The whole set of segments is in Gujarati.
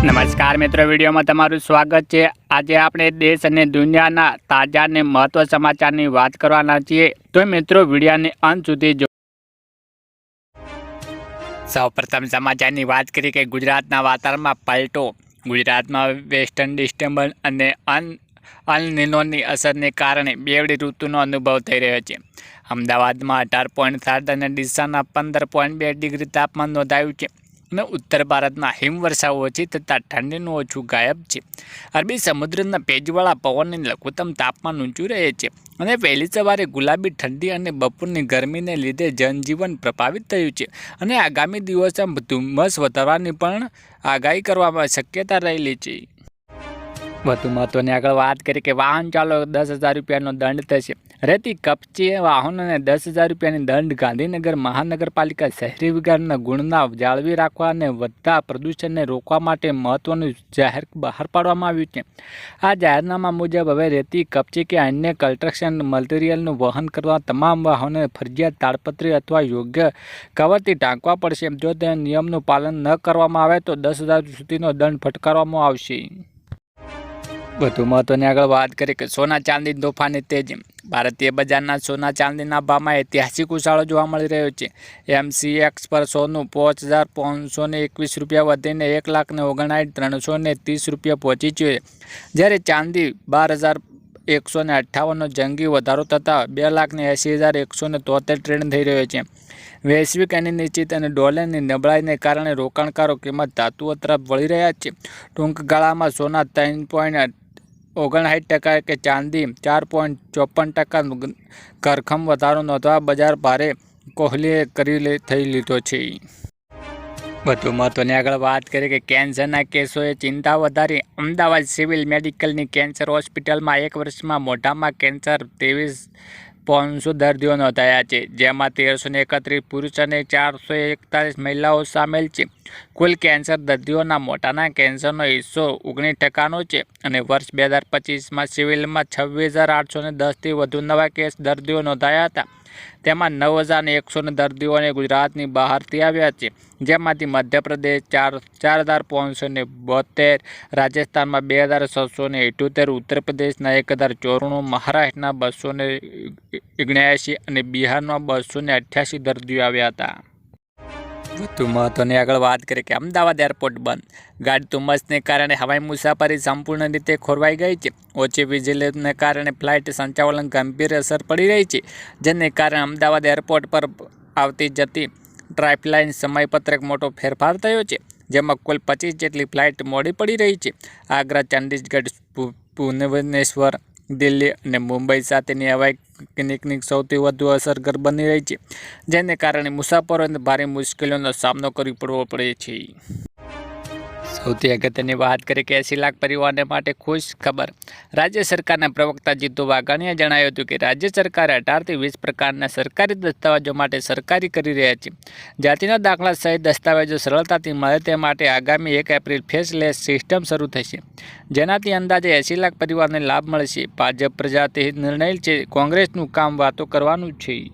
નમસ્કાર મિત્રો, વિડીયોમાં તમારું સ્વાગત છે। આજે આપણે દેશ અને દુનિયાના તાજા અને મહત્વ સમાચારની વાત કરવાના છીએ, તો મિત્રો વિડીયોને અંત સુધી જો। સૌપ્રથમ સમાચારની વાત કરીએ કે ગુજરાતના વાતાવરણમાં પલટો। ગુજરાતમાં વેસ્ટર્ન ડિસ્ટર્બન્સ અને અલ નીનોની અસરને કારણે બેવડી ઋતુનો અનુભવ થઈ રહ્યો છે। અમદાવાદમાં 18.7 અને ડીસાના 15.2 ડિગ્રી તાપમાન નોંધાયું છે અને ઉત્તર ભારતમાં હિમવર્ષા ઓછી થતાં ઠંડીનું ઓછું ગાયબ છે। અરબી સમુદ્રના ભેજવાળા પવનની લઘુત્તમ તાપમાન ઊંચું રહે છે અને વહેલી સવારે ગુલાબી ઠંડી અને બપોરની ગરમીને લીધે જનજીવન પ્રભાવિત થયું છે અને આગામી દિવસોમાં ધુમ્મસ વધવાની પણ આગાહી કરવામાં શક્યતા રહેલી છે। વધુ મહત્વની આગળ વાત કરીએ કે વાહન ચાલકો 10,000 રૂપિયાનો દંડ થશે। રેતી કપચી વાહનોને 10,000 રૂપિયાની દંડ। ગાંધીનગર મહાનગરપાલિકા શહેરી વિકાસના ગુણના જાળવી રાખવા અને વધતા પ્રદૂષણને રોકવા માટે મહત્વનું જાહેર બહાર પાડવામાં આવ્યું છે। આ જાહેરનામા મુજબ હવે રેતી કપચી કે અન્ય કન્સ્ટ્રક્શન મટીરિયલનું વહન કરવા તમામ વાહનોને ફરજિયાત તાડપત્રી અથવા યોગ્ય કવરથી ઢાંકવા પડશે। જો તે નિયમનું પાલન ન કરવામાં આવે તો 10,000 સુધીનો દંડ ફટકારવામાં આવશે। વધુ મહત્વની આગળ વાત કરીએ કે સોના ચાંદી તોફાની તેજી। ભારતીય બજારના સોના ચાંદીના ભાવમાં ઐતિહાસિક ઉછાળો જોવા મળી રહ્યો છે। MCX પર સોનું 5,521 રૂપિયા વધીને 1,59,330 રૂપિયા પહોંચી છે, જ્યારે ચાંદી 12,158નો જંગી વધારો થતાં 2,80,173 ટ્રેડ થઈ રહ્યો છે। વૈશ્વિક અનિશ્ચિત અને ડોલરની નબળાઈને કારણે રોકાણકારો કિંમત ધાતુઓ તરફ વળી રહ્યા છે। ટૂંક ગાળામાં સોના 3.59% કે ચાંદી 4.54% ઘરખમ વધારો નોંધવા બજાર ભારે કોહલીએ થઈ લીધો છે। વધુ મહત્વની આગળ વાત કરીએ કે કેન્સરના કેસોએ ચિંતા વધારી। અમદાવાદ સિવિલ મેડિકલની કેન્સર હોસ્પિટલમાં એક વર્ષમાં મોઢામાં કેન્સર 23,500 દર્દીઓ નોંધાયા છે, જેમાં 1,331 પુરુષ અને 441 મહિલાઓ સામેલ છે। કુલ કેન્સર દર્દીઓના મોઢાના કેન્સરનો હિસ્સો 19%નો છે અને વર્ષ 2025માં સિવિલમાં 26,810થી વધુ નવા કેસ દર્દીઓ નોંધાયા હતા। તેમાં 9,100 દર્દીઓને ગુજરાતની બહારથી આવ્યા છે, જેમાંથી મધ્યપ્રદેશ 4,572, રાજસ્થાનમાં 2,678, ઉત્તર પ્રદેશના 1,094, મહારાષ્ટ્રના 279 અને બિહારના 288 દર્દીઓ આવ્યા હતા। વધુ મહત્વની આગળ વાત કરીએ કે અમદાવાદ એરપોર્ટ બંધ। ગાઢ ધુમ્મસને કારણે હવાઈ મુસાફરી સંપૂર્ણ રીતે ખોરવાઈ ગઈ છે। ઓછી વીજળીને કારણે ફ્લાઇટ સંચાલન ગંભીર અસર પડી રહી છે, જેને કારણે અમદાવાદ એરપોર્ટ પર આવતી જતી ટ્રાઇફલાઇન સમયપત્રક મોટો ફેરફાર થયો છે, જેમાં કુલ 25 જેટલી ફ્લાઇટ મોડી પડી રહી છે। આગ્રા, ચંદીગઢ, ભુવનેશ્વર, દિલ્હી અને મુંબઈ સાથેની હવાઈ ક્લિનિકની સૌથી વધુ અસરગ્રસ્ત બની રહી છે, જેને કારણે મુસાફરોને ભારે મુશ્કેલીઓનો સામનો કરવો પડે છે। સૌથી અગત્યની વાત કરીએ કે 80 લાખ પરિવારને માટે ખુશ ખબર। રાજ્ય સરકારના પ્રવક્તા જીતુ વાઘાણીએ જણાવ્યું હતું કે રાજ્ય સરકારે 18થી 20 પ્રકારના સરકારી દસ્તાવેજો માટે સરકારી કરી રહ્યા છે। જાતિના દાખલા સહિત દસ્તાવેજો સરળતાથી મળે તે માટે આગામી 1 એપ્રિલ ફેસલેસ સિસ્ટમ શરૂ થશે, જેનાથી અંદાજે 80 લાખ પરિવારને લાભ મળશે। ભાજપ પ્રજાહિત નિર્ણય છે, કોંગ્રેસનું કામ વાતો કરવાનું છે।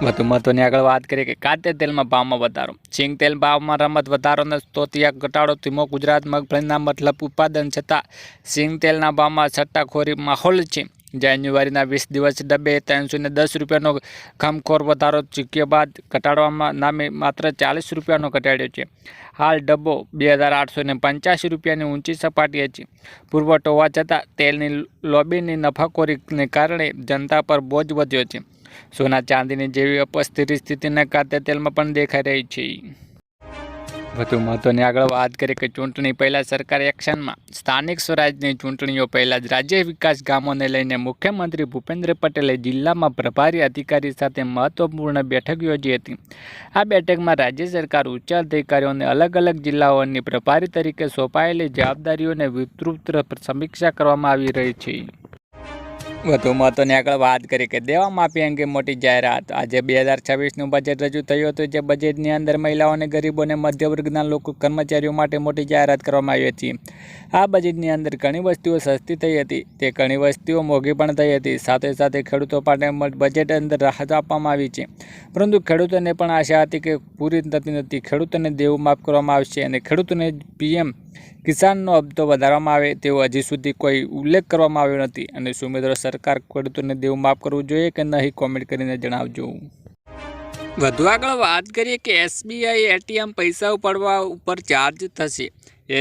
વધુ મહત્વની આગળ વાત કરીએ કે ખાદ્ય તેલમાં ભાવમાં વધારો। સિંગ તેલ ભાવમાં રમત વધારોનો તોતિયા ઘટાડો ધીમો। ગુજરાત મગફળીના મતલબ ઉત્પાદન છતાં સિંગ તેલના ભાવમાં છટ્ટાખોરી માહોલ છે। જાન્યુઆરીના 20 દિવસ ડબ્બે 310 રૂપિયાનો ખમખોર વધારો ચૂક્યા બાદ ઘટાડવામાં નામે માત્ર 40 રૂપિયાનો ઘટાડ્યો છે। હાલ ડબ્બો 2,885 રૂપિયાની ઊંચી સપાટીએ છે। પુરવઠો હોવા છતાં તેલની લોબીની નફાખોરીને કારણે જનતા પર બોજ વધ્યો છે। સોના ચાંદીની જેવી અસ્થિર સ્થિતિના ખાદ્ય તેલમાં પણ દેખાઈ રહી છે। વધુ મહત્વની આગળ વાત કરીએ કે ચૂંટણી પહેલા સરકાર એક્શનમાં। સ્થાનિક સ્વરાજની ચૂંટણીઓ પહેલા જ રાજ્ય વિકાસ કામોને લઈને મુખ્યમંત્રી ભૂપેન્દ્ર પટેલે જિલ્લામાં પ્રભારી અધિકારી સાથે મહત્વપૂર્ણ બેઠક યોજી હતી। આ બેઠકમાં રાજ્ય સરકાર ઉચ્ચ અધિકારીઓને અલગ અલગ જિલ્લાઓની પ્રભારી તરીકે સોંપાયેલી જવાબદારીઓને વિસ્તૃત સમીક્ષા કરવામાં આવી રહી છે। વધુ મહત્વની આગળ વાત કરી કે દેવા માફી અંગે મોટી જાહેરાત. આજે 2026નું બજેટ રજૂ થયું હતું. જે બજેટની અંદર મહિલાઓ અને ગરીબો અને મધ્યવર્ગના લોકો કર્મચારીઓ માટે મોટી જાહેરાત કરવામાં આવી હતી. આ બજેટની અંદર ઘણી વસ્તુઓ સસ્તી થઈ હતી, તે ઘણી વસ્તુઓ મોંઘી પણ થઈ હતી. સાથે સાથે ખેડૂતો માટે બજેટ અંદર રાહત આપવામાં આવી છે, પરંતુ ખેડૂતોને પણ આશા હતી કે પૂરી થતી નથી. ખેડૂતોને દેવું માફ કરવામાં આવશે અને ખેડૂતોને PM કિસાનનો હપ્તો વધારવામાં આવે તેવો હજી સુધી કોઈ ઉલ્લેખ કરવામાં આવ્યો નથી. અને શું મિત્રો, સરકાર ખેડૂતોને દેવું માફ કરવું જોઈએ કે નહીં? કોમેન્ટ કરીને જણાવજો. વધુ આગળ વાત કરીએ કે SBI ATM પૈસા ઉપાડવા ઉપર ચાર્જ થશે.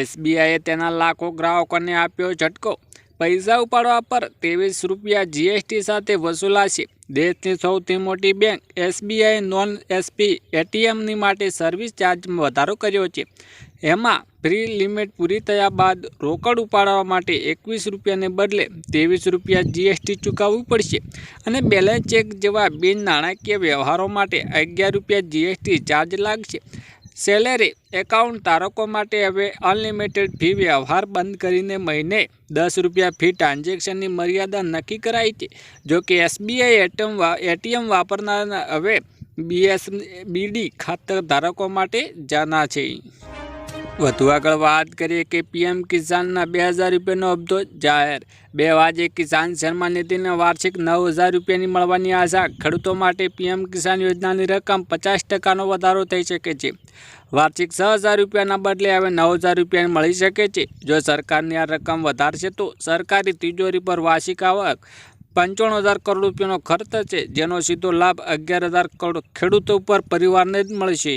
SBIએ તેના લાખો ગ્રાહકોને આપ્યો ઝટકો. પૈસા ઉપાડવા પર ₹23 GST સાથે વસૂલાશે. દેશની સૌથી મોટી બેંક SBIએ નોન SP ATMની માટે સર્વિસ ચાર્જમાં વધારો કર્યો છે. એમાં ફ્રી લિમિટ પૂરી થયા બાદ રોકડ ઉપાડવા માટે ₹21ને બદલે ₹23 GST ચૂકવવું પડશે અને બેલેન્સ ચેક જેવા બિન નાણાકીય વ્યવહારો માટે ₹11 GST ચાર્જ લાગશે. સેલેરી એકાઉન્ટ ધારકો માટે હવે અનલિમિટેડ ફી વ્યવહાર બંધ કરીને મહિને ₹10 ફી ટ્રાન્ઝેક્શનની મર્યાદા નક્કી કરાઈ છે. જોકે SBI ATM વાપરનાર હવે BSBD ખાતા ધારકો માટે જાના છે. વધુ આગળ વાત કરીએ કે PM કિસાનના ₹2000નો હપ્તો જાહેર. 2 વાગે કિસાન સન્માન નિધિને વાર્ષિક ₹9000ની મળવાની આશા. ખેડૂતો માટે PM કિસાન યોજનાની રકમ 50%નો વધારો થઈ શકે છે. વાર્ષિક ₹6000ના બદલે હવે ₹9000 મળી શકે છે. જો સરકારની આ રકમ વધારશે તો સરકારી તિજોરી પર વાર્ષિક આવક ₹95,000 કરોડ ખર્ચ થશે, જેનો સીધો લાભ 11,000 કરોડ ખેડૂતો પર પરિવારને જ મળશે.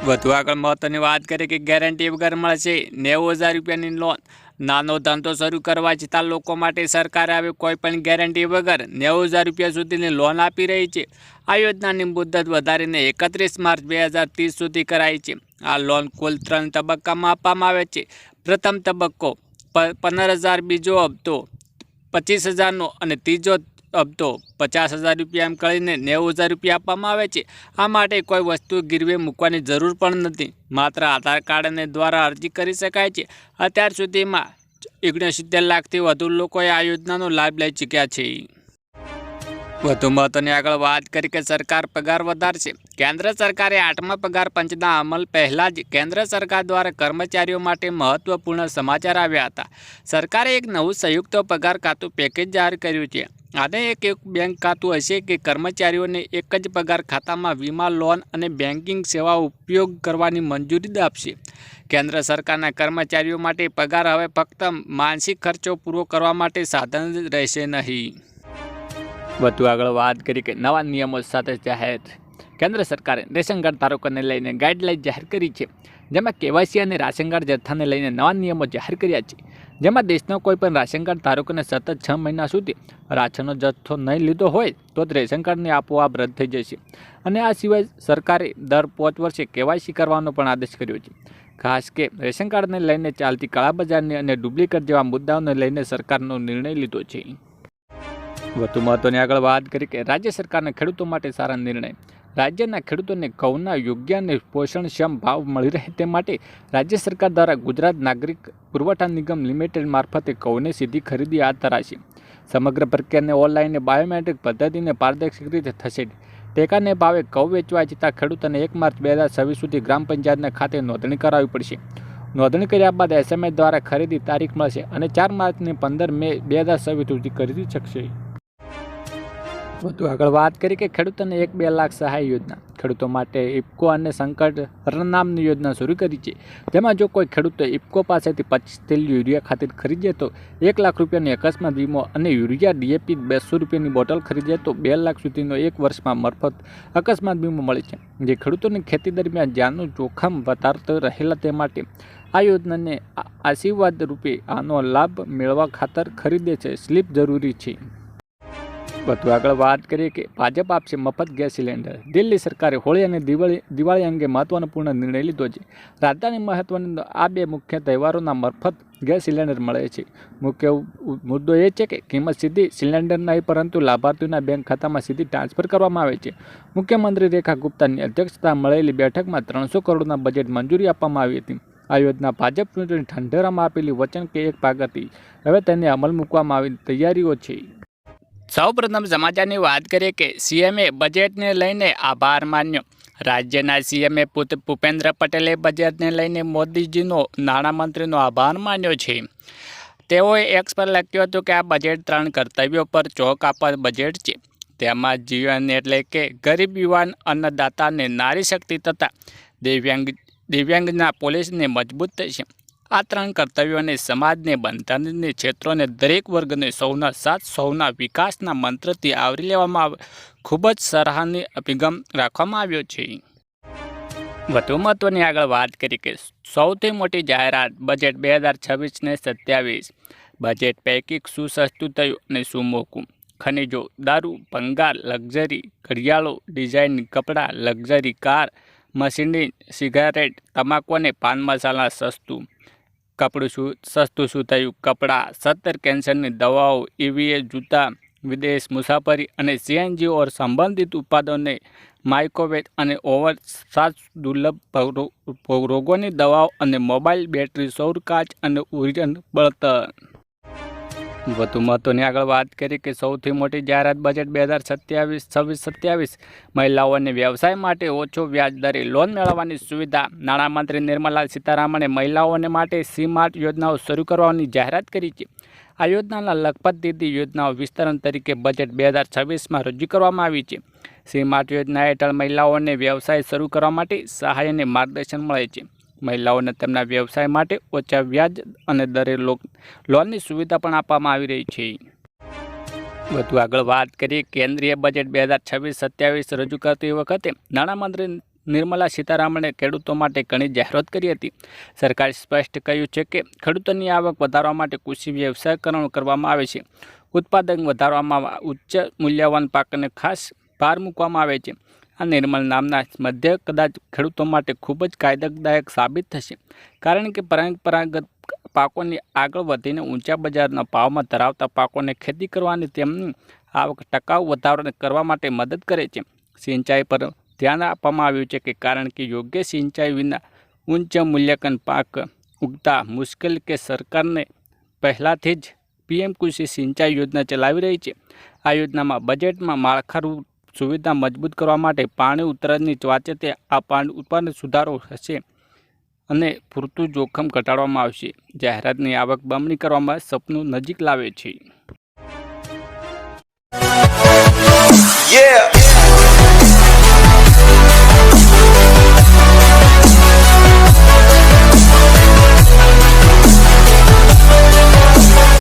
વધુ આગળ મહત્વની વાત કરીએ કે ગેરંટી વગર મળશે ₹90,000ની લોન. નાનો ધંધો શરૂ કરવા છતાં લોકો માટે સરકારે હવે કોઈ પણ ગેરંટી વગર ₹90,000 સુધીની લોન આપી રહી છે. આ યોજનાની મુદત વધારીને 31 માર્ચ 2030 સુધી કરાઈ છે. આ લોન કુલ 3 તબક્કામાં આપવામાં આવે છે. પ્રથમ તબક્કો 15,000, બીજો હપ્તો 25,000નો અને ત્રીજો હપ્તો ₹50,000 એમ કરીને ₹90,000 આપવામાં આવે છે. આ માટે કોઈ વસ્તુ ગીરવે મૂકવાની જરૂર પણ નથી. માત્ર આધાર કાર્ડ દ્વારા અરજી કરી શકાય છે. અત્યાર સુધીમાં 69 લાખથી વધુ લોકોએ આ યોજનાનો લાભ લઈ ચૂક્યા છે. વધુ મહત્વની આગળ વાત કરી કે સરકાર પગાર વધારશે. કેન્દ્ર સરકારે 8મા પગાર પંચના અમલ પહેલાં જ કેન્દ્ર સરકાર દ્વારા કર્મચારીઓ માટે મહત્વપૂર્ણ સમાચાર આવ્યા હતા. સરકારે એક નવું સંયુક્ત પગાર ખાતું પેકેજ જાહેર કર્યું છે. આને એક બેંક ખાતું હશે કે કર્મચારીઓને એક જ પગાર ખાતામાં વીમા, લોન અને બેન્કિંગ સેવાઓ ઉપયોગ કરવાની મંજૂરી આપશે. કેન્દ્ર સરકારના કર્મચારીઓ માટે પગાર હવે ફક્ત માનસિક ખર્ચો પૂરો કરવા માટે સાધન રહેશે નહીં. વધુ આગળ વાત કરી કે નવા નિયમો સાથે જાહેર. કેન્દ્ર સરકારે રેશન કાર્ડ ધારકોને લઈને ગાઈડલાઈન જાહેર કરી છે, જેમાં KYC અને રાશન કાર્ડ જથ્થાને લઈને નવા નિયમો જાહેર કર્યા છે. જેમાં દેશનો કોઈ પણ રાશન કાર્ડ ધારકોને સતત 6 મહિના સુધી રાશનનો જથ્થો નહીં લીધો હોય તો જ રેશન કાર્ડની આપોઆપ રદ થઈ જશે. અને આ સિવાય સરકારે દર 5 વર્ષે KYC કરવાનો પણ આદેશ કર્યો છે. ખાસ કે રેશન કાર્ડને લઈને ચાલતી કાળાબજારની અને ડુપ્લિકેટ જેવા મુદ્દાઓને લઈને સરકારનો નિર્ણય લીધો છે. વધુ મહત્વની આગળ વાત કરી કે રાજ્ય સરકારના ખેડૂતો માટે સારા નિર્ણય. રાજ્યના ખેડૂતોને ઘઉંના યોગ્ય અને પોષણક્ષમ ભાવ મળી રહે તે માટે રાજ્ય સરકાર દ્વારા ગુજરાત નાગરિક પુરવઠા નિગમ લિમિટેડ મારફતે ઘઉંની સીધી ખરીદી હાથ ધરાશે. સમગ્ર પ્રક્રિયાને ઓનલાઈન અને બાયોમેટ્રિક પદ્ધતિને પારદર્શક રીતે થશે. ટેકાને ભાવે ઘઉં વેચવા જતાં ખેડૂતોને 1 માર્ચ 2026 સુધી ગ્રામ પંચાયતના ખાતે નોંધણી કરાવવી પડશે. નોંધણી કર્યા બાદ SMS દ્વારા ખરીદી તારીખ મળશે અને 4 માર્ચની 15 મે 2026 સુધી ખરીદી શકશે. વધુ આગળ વાત કરી કે ખેડૂતોને 1-2 લાખ સહાય યોજના. ખેડૂતો માટે ઇફકો અને સંકટ નામની યોજના શરૂ કરી છે. જેમાં જો કોઈ ખેડૂતો ઇફકો પાસેથી 25 થેલી યુરિયા ખાતર ખરીદે તો ₹1 લાખ અકસ્માત વીમો અને યુરિયા DAP ₹200ની બોટલ ખરીદે તો 2 લાખ સુધીનો 1 વર્ષમાં મફત અકસ્માત વીમો મળે છે. જે ખેડૂતોની ખેતી દરમિયાન જાનનું જોખમ વધારતો રહેલા તે માટે આ યોજનાને આશીર્વાદ રૂપે આનો લાભ મેળવવા ખાતર ખરીદે છે સ્લીપ જરૂરી છે. વધુ આગળ વાત કરીએ કે ભાજપ આપશે મફત ગેસ સિલિન્ડર. દિલ્હી સરકારે હોળી અને દિવાળી અંગે મહત્વપૂર્ણ નિર્ણય લીધો છે. રાજધાની મહત્વના આ 2 મુખ્ય તહેવારોના મફત ગેસ સિલિન્ડર મળે છે. મુખ્ય મુદ્દો એ છે કે કિંમત સીધી સિલિન્ડર નહીં પરંતુ લાભાર્થીઓના બેંક ખાતામાં સીધી ટ્રાન્સફર કરવામાં આવે છે. મુખ્યમંત્રી રેખા ગુપ્તાની અધ્યક્ષતા મળેલી બેઠકમાં 300 કરોડના બજેટ મંજૂરી આપવામાં આવી હતી. આ યોજના ભાજપ ચૂંટણી ઢંઢેરામાં આપેલી વચન કે એક ભાગ હતી. હવે તેને અમલ મૂકવામાં આવી તૈયારીઓ છે. સૌપ્રથમ સમાચારની વાત કરીએ કે સીએમએ બજેટને લઈને આભાર માન્યો. રાજ્યના સીએમએ ભૂપેન્દ્ર પટેલે બજેટને લઈને મોદીજીનો નાણામંત્રીનો આભાર માન્યો છે. તેઓએ એક્સ પર લખ્યું હતું કે આ બજેટ 3 કર્તવ્યો પર ચોક આપવા બજેટ છે. તેમાં જીવન એટલે કે ગરીબ, યુવાન, અન્નદાતા અને નારી શક્તિ તથા દિવ્યાંગના પોલીસને મજબૂત થશે. આ 3 કર્તવ્યોને સમાજને, બંધારણીય ક્ષેત્રોને, દરેક વર્ગને સૌના સાથ, સૌના વિકાસના મંત્રથી આવરી લેવામાં ખૂબ જ સરાહનીય અભિગમ રાખવામાં આવ્યો છે. વધુ મહત્વની આગળ વાત કરી કે સૌથી મોટી જાહેરાત બજેટ 2026-27. બજેટ પૈકી શું સસ્તું થયું અને શું મોંઘું? ખનીજો, દારૂ, ભંગાર, લક્ઝરી ઘડિયાળો, ડિઝાઇન કપડાં, લક્ઝરી કાર, મશીનરી, સિગારેટ, તમાકુ અને પાન મસાલા સસ્તું. કપડું સસ્તું શું થયું? કપડાં, 17 કેન્સરની દવાઓ, EVA જૂતા, વિદેશ મુસાફરી અને CNG ઓર સંબંધિત ઉત્પાદનોને, માઇક્રોવેવ અને ઓવન, 7 દુર્લભ રોગોની દવાઓ અને મોબાઈલ બેટરી, સૌર કાચ અને ઉર્જન બળતણ. વધુ મહત્વની આગળ વાત કરી કે સૌથી મોટી જાહેરાત બજેટ 2026-27. મહિલાઓને વ્યવસાય માટે ઓછો વ્યાજ દરે લોન મેળવવાની સુવિધા. નાણામંત્રી નિર્મલા સીતારામણે મહિલાઓને માટે સી-માર્ટ યોજનાઓ શરૂ કરવાની જાહેરાત કરી છે. આ યોજનાના લખપત દીદી યોજનાઓ વિસ્તરણ તરીકે બજેટ 2026માં રજૂ કરવામાં આવી છે. સી-માર્ટ યોજના હેઠળ મહિલાઓને વ્યવસાય શરૂ કરવા માટે સહાય અને માર્ગદર્શન મળે છે. મહિલાઓને તેમના વ્યવસાય માટે ઓછા વ્યાજ અને દરે લોનની સુવિધા પણ આપવામાં આવી રહી છે. વધુ આગળ વાત કરીએ કેન્દ્રીય બજેટ 2026-27 રજૂ કરતી વખતે નાણામંત્રી નિર્મલા સીતારામણે ખેડૂતો માટે ઘણી જાહેરાત કરી હતી. સરકારે સ્પષ્ટ કહ્યું છે કે ખેડૂતોની આવક વધારવા માટે કૃષિ વ્યવસાયીકરણ કરવામાં આવે છે. ઉત્પાદન વધારવામાં ઉચ્ચ મૂલ્યવાન પાકને ખાસ ભાર મૂકવામાં આવે છે. આ નિર્મલ નામના મધ્ય કદાચ ખેડૂતો માટે ખૂબ જ ફાયદાદાયક સાબિત થશે, કારણ કે પરંપરાગત પાકોની આગળ વધીને ઊંચા બજારના ભાવમાં ધરાવતા પાકોને ખેતી કરવાની તેમની આવક ટકાઉ વધારો કરવા માટે મદદ કરે છે. સિંચાઈ પર ધ્યાન આપવામાં આવ્યું છે કે કારણ કે યોગ્ય સિંચાઈ વિના ઉચ્ચ મૂલ્યાંકન પાક ઉગતા મુશ્કેલ કે સરકારને પહેલાંથી જ PM કૃષિ સિંચાઈ યોજના ચલાવી રહી છે. આ યોજનામાં બજેટમાં માળખારૂપ સુવિધા મજબૂત કરવા માટે પાણી ઉતરાની વાચતે આ પાણી ઉત્પાદન સુધારો હશે અને પૂરતું જોખમ ઘટાડવામાં આવશે. જાહેરાતની આવક બમણી કરવામાં સપનું નજીક લાવે છે. Yeah.